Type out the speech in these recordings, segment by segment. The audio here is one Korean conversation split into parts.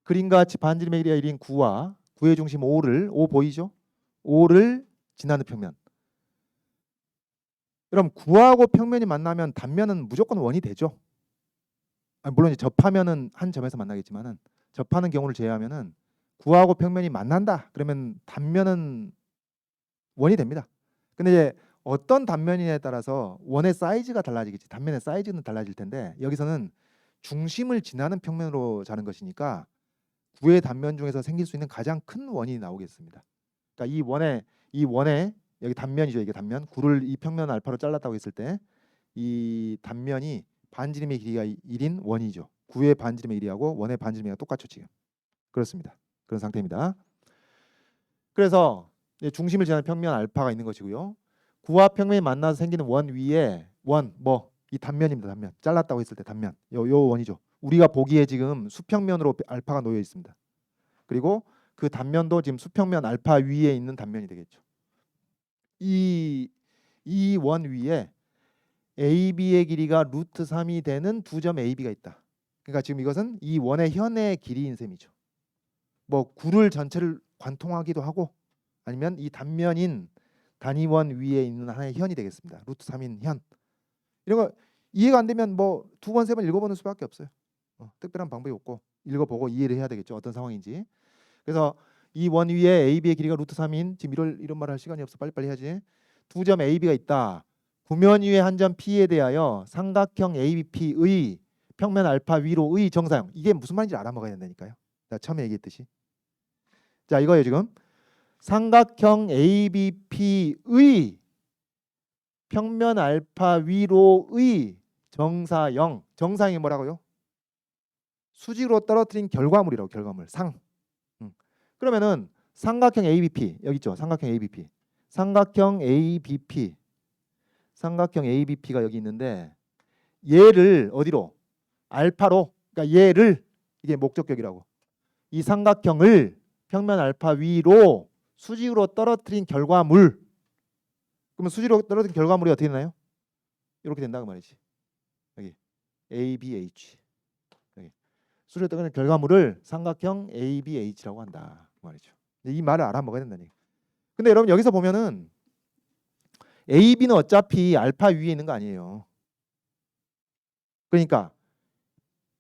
그림과 같이 반지름의 길이가 1인 9와 9의 중심 5를 5 보이죠? 5를 지나는 평면. 그럼 9하고 평면이 만나면 단면은 무조건 원이 되죠. 물론 이제 접하면은 한 점에서 만나겠지만은 접하는 경우를 제외하면은 9하고 평면이 만난다. 그러면 단면은 원이 됩니다. 근데 이제 어떤 단면이냐에 따라서 원의 사이즈가 달라지겠지. 단면의 사이즈는 달라질 텐데 여기서는 중심을 지나는 평면으로 자는 것이니까 9의 단면 중에서 생길 수 있는 가장 큰 원이 나오겠습니다. 그러니까 이 원의 여기 단면이죠. 이게 단면. 9를 이 평면 알파로 잘랐다고 했을 때 이 단면이 반지름의 길이가 1인 원이죠. 9의 반지름의 길이하고 원의 반지름이가 똑같죠. 지금. 그렇습니다. 그런 상태입니다. 그래서 중심을 지나는 평면 알파가 있는 것이고요. 9와 평면이 만나서 생기는 원 위에 이 단면입니다. 단면. 잘랐다고 했을 때 단면. 요 원이죠. 우리가 보기에 지금 수평면으로 알파가 놓여 있습니다. 그리고 그 단면도 지금 수평면 알파 위에 있는 단면이 되겠죠. 이 원 위에 AB의 길이가 루트 3이 되는 두 점 AB가 있다. 그러니까 지금 이것은 이 원의 현의 길이인 셈이죠. 9를 전체를 관통하기도 하고 아니면 이 단면인 단위원 위에 있는 하나의 현이 되겠습니다. 루트 3인 현. 이런 거 이해가 안 되면 두 번, 세 번 읽어보는 수밖에 없어요. 특별한 방법이 없고 읽어보고 이해를 해야 되겠죠. 어떤 상황인지. 그래서 이 원 위에 AB의 길이가 루트 3인 지금 이런 말 할 시간이 없어. 빨리빨리 해야지. 두 점 AB가 있다. 구면 위에 한 점 P에 대하여 삼각형 ABP의 평면 알파 위로의 정사형. 이게 무슨 말인지 알아먹어야 된다니까요. 자, 처음에 얘기했듯이. 자, 이거예요 지금. 삼각형 ABP의 평면 알파 위로의 정사형. 정사형이 뭐라고요? 수직으로 떨어뜨린 결과물이라고. 결과물. 상. 그러면은 삼각형 ABP 여기 있죠. 삼각형 ABP. 삼각형 ABP. 삼각형 ABP가 여기 있는데 얘를 어디로? 알파로. 그러니까 얘를 이게 목적격이라고. 이 삼각형을 평면 알파 위로 수직으로 떨어뜨린 결과물. 그러면 수직으로 떨어뜨린 결과물이 어떻게 되나요? 이렇게 된다고 말이지. 여기 ABH. 여기 수직으로 떨어뜨린 결과물을 삼각형 ABH라고 한다. 그 말이죠. 이 말을 알아먹어야 된다니. 근데 여러분 여기서 보면은 AB는 어차피 알파 위에 있는 거 아니에요. 그러니까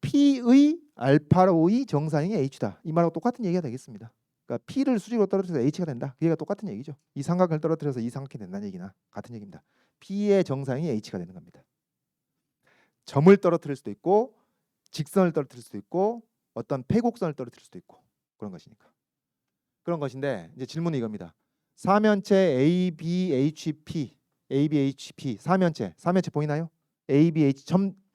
P의 알파로의 정사형이 H다. 이 말하고 똑같은 얘기가 되겠습니다. 그러니까 P를 수직으로 떨어뜨려서 H가 된다. 그 얘기가 똑같은 얘기죠. 이 삼각형을 떨어뜨려서 이 삼각형이 된다는 얘기나 같은 얘기입니다. P의 정사형이 H가 되는 겁니다. 점을 떨어뜨릴 수도 있고 직선을 떨어뜨릴 수도 있고 어떤 패곡선을 떨어뜨릴 수도 있고 그런 것이니까. 그런 것인데 이제 질문은 이겁니다. 사면체 ABHP 사면체 보이나요? ABH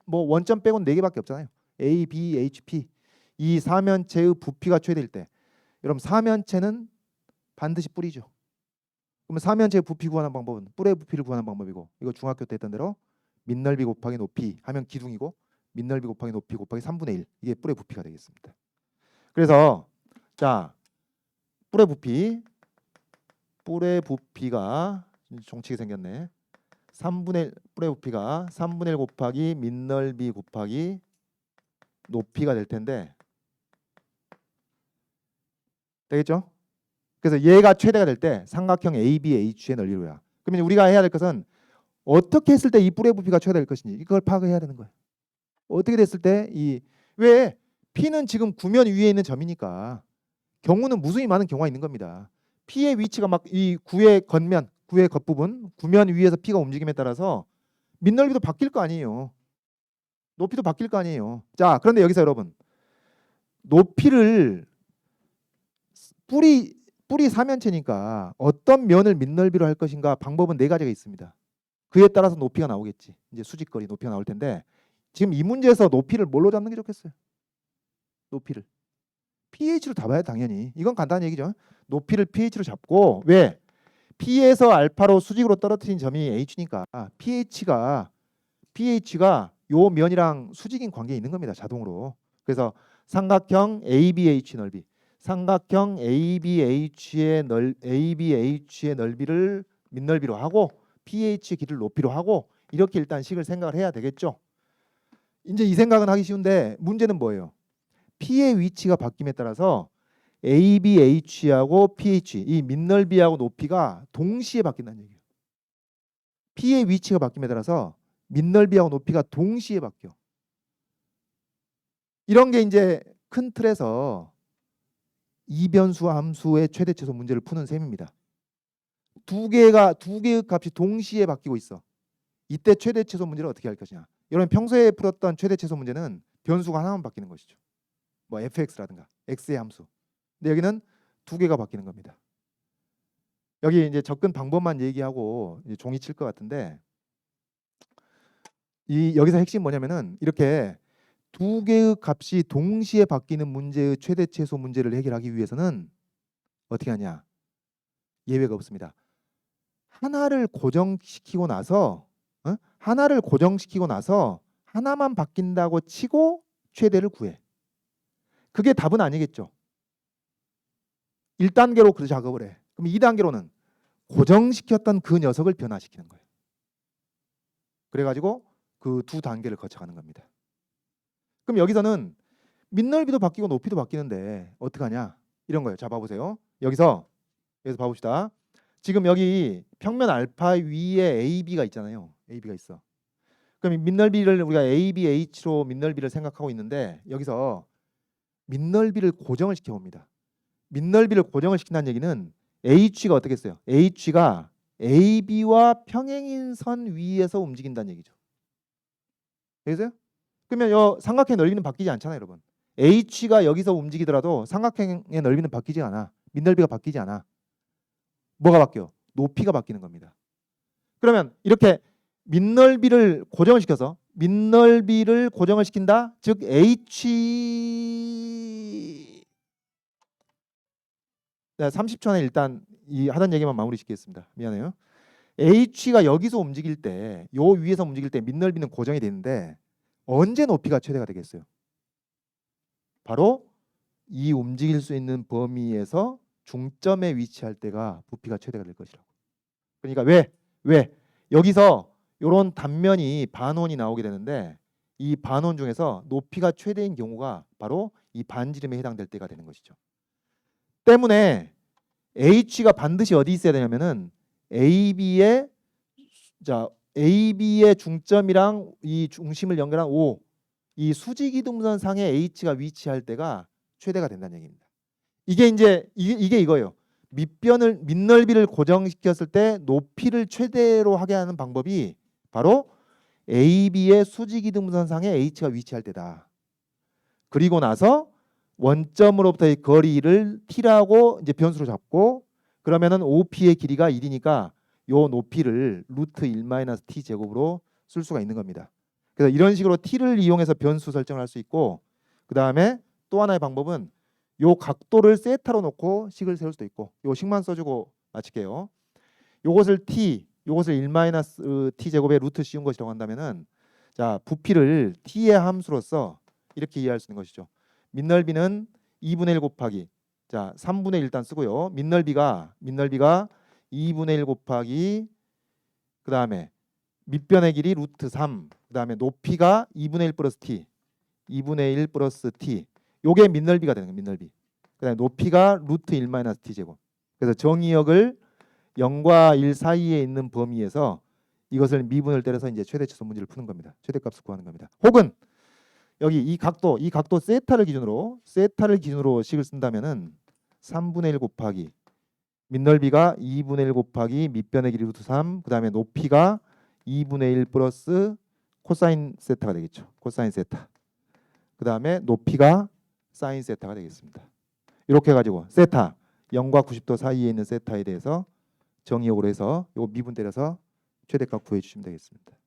원점 빼고는 4개밖에 없잖아요. ABHP 이 사면체의 부피가 최대일 때 여러분 사면체는 반드시 뿔이죠. 그러면 사면체의 부피 구하는 방법은 뿔의 부피를 구하는 방법이고 이거 중학교 때 했던 대로 밑넓이 곱하기 높이 하면 기둥이고 밑넓이 곱하기 높이 곱하기 3분의 1 이게 뿔의 부피가 되겠습니다. 그래서 자 뿔의 부피가 종치게 생겼네. 뿔의 부피가 3분의 1 곱하기 밑넓이 곱하기 높이가 될 텐데 되겠죠? 그래서 얘가 최대가 될 때 삼각형 ABH의 넓이로야. 그러면 우리가 해야 될 것은 어떻게 했을 때 이 뿔의 부피가 최대가 될 것인지 이걸 파악해야 되는 거예요. 어떻게 됐을 때 왜 P는 지금 구면 위에 있는 점이니까 경우는 무수히 많은 경우가 있는 겁니다. P의 위치가 막 이 구의 겉부분, 구면 위에서 P가 움직임에 따라서 밑넓이도 바뀔 거 아니에요. 높이도 바뀔 거 아니에요. 자, 그런데 여기서 여러분 높이를 뿔이 사면체니까 어떤 면을 밑넓이로 할 것인가 방법은 4가지가 있습니다. 그에 따라서 높이가 나오겠지. 이제 수직거리 높이가 나올 텐데 지금 이 문제에서 높이를 뭘로 잡는 게 좋겠어요? 높이를 pH로 잡아야 당연히. 이건 간단한 얘기죠. 높이를 pH로 잡고 왜? P에서 알파로 수직으로 떨어뜨린 점이 H니까 pH가 요 면이랑 수직인 관계에 있는 겁니다. 자동으로. 그래서 삼각형 ABH 넓이 삼각형 ABH의 넓이를 밑넓이로 하고 pH의 길이를 높이로 하고 이렇게 일단 식을 생각을 해야 되겠죠. 이제 이 생각은 하기 쉬운데 문제는 뭐예요? P의 위치가 바뀜에 따라서 ABH하고 pH, 이 밑넓이하고 높이가 동시에 바뀐다는 얘기예요. P의 위치가 바뀜에 따라서 밑넓이하고 높이가 동시에 바뀌어. 이런 게 이제 큰 틀에서 이변수 함수의 최대 최소 문제를 푸는 셈입니다. 두 개의 값이 동시에 바뀌고 있어. 이때 최대 최소 문제를 어떻게 할 것이냐. 여러분 평소에 풀었던 최대 최소 문제는 변수가 하나만 바뀌는 것이죠. 뭐 fx라든가 x의 함수. 근데 여기는 두 개가 바뀌는 겁니다. 여기 이제 접근 방법만 얘기하고 이제 종이 칠 것 같은데, 여기서 핵심 뭐냐면은 이렇게 두 개의 값이 동시에 바뀌는 문제의 최대 최소 문제를 해결하기 위해서는 어떻게 하냐? 예외가 없습니다. 하나를 고정시키고 나서 하나만 바뀐다고 치고 최대를 구해. 그게 답은 아니겠죠. 1단계로 그 작업을 해. 그럼 2단계로는 고정시켰던 그 녀석을 변화시키는 거예요. 그래가지고 그 두 단계를 거쳐가는 겁니다. 그럼 여기서는 밑넓이도 바뀌고 높이도 바뀌는데 어떡하냐? 이런 거예요. 자, 봐보세요. 여기서 봐봅시다. 지금 여기 평면 알파 위에 AB가 있잖아요. AB가 있어. 그럼 밑넓이를 우리가 ABH로 밑넓이를 생각하고 있는데 여기서 밑넓이를 고정을 시켜봅니다. 밑넓이를 고정을 시킨다는 얘기는 H가 어떻게 했어요? H가 AB와 평행인 선 위에서 움직인다는 얘기죠. 되겠어요? 그러면 이 삼각형의 넓이는 바뀌지 않잖아요, 여러분. H가 여기서 움직이더라도 삼각형의 넓이는 바뀌지 않아. 밑넓이가 바뀌지 않아. 뭐가 바뀌어? 높이가 바뀌는 겁니다. 그러면 이렇게 밑넓이를 고정을 시켜서 밑넓이를 고정을 시킨다. 즉 H 30초 안에 일단 이 하던 얘기만 마무리 짓겠습니다. 미안해요. H가 여기서 움직일 때, 요 위에서 움직일 때 밑넓이는 고정이 되는데 언제 높이가 최대가 되겠어요? 바로 이 움직일 수 있는 범위에서 중점에 위치할 때가 부피가 최대가 될 것이라고. 그러니까 왜 여기서 이런 단면이 반원이 나오게 되는데 이 반원 중에서 높이가 최대인 경우가 바로 이 반지름에 해당될 때가 되는 것이죠. 때문에 H가 반드시 어디 있어야 되냐면은 AB의 중점이랑 이 중심을 연결한 O, 이 수직이동선 상에 H가 위치할 때가 최대가 된다는 얘기입니다. 이게 이제 이게 이거예요. 밑넓이를 고정시켰을 때 높이를 최대로 하게 하는 방법이 바로 AB의 수직이동선 상에 H가 위치할 때다. 그리고 나서 원점으로부터의 거리를 t라고 이제 변수로 잡고 그러면은 OP의 길이가 1이니까 요 높이를 루트 1-t 제곱으로 쓸 수가 있는 겁니다. 그래서 이런 식으로 t를 이용해서 변수 설정을 할 수 있고 그 다음에 또 하나의 방법은 요 각도를 세타로 놓고 식을 세울 수도 있고 요 식만 써주고 마칠게요. 요것을 t, 요것을 1-t 제곱의 루트 씌운 것이라고 한다면은 자 부피를 t의 함수로서 이렇게 이해할 수 있는 것이죠. 밑넓이는 2분의 1 곱하기 자 3분의 1 일단 쓰고요. 밑넓이가 2분의 1 곱하기 그 다음에 밑변의 길이 루트 3 그 다음에 높이가 2분의 1 플러스 t 2분의 1 플러스 t 요게 밑넓이가 되는 거예요. 밑넓이. 그 다음에 높이가 루트 1-t 제곱. 그래서 정의역을 0과 1 사이에 있는 범위에서 이것을 미분을 때려서 이제 최대 최소 문제를 푸는 겁니다. 최대값을 구하는 겁니다. 혹은 여기 이 각도 세타를 기준으로 식을 쓴다면은 3분의 1 곱하기 밑넓이가 2분의 1 곱하기 밑변의 길이 루트 3 그 다음에 높이가 2분의 1 플러스 코사인 세타가 되겠죠. 코사인 세타. 그 다음에 높이가 사인 세타가 되겠습니다. 이렇게 해가지고 세타 0과 90도 사이에 있는 세타에 대해서 정의역으로 해서 요 미분 때려서 최대값 구해주시면 되겠습니다.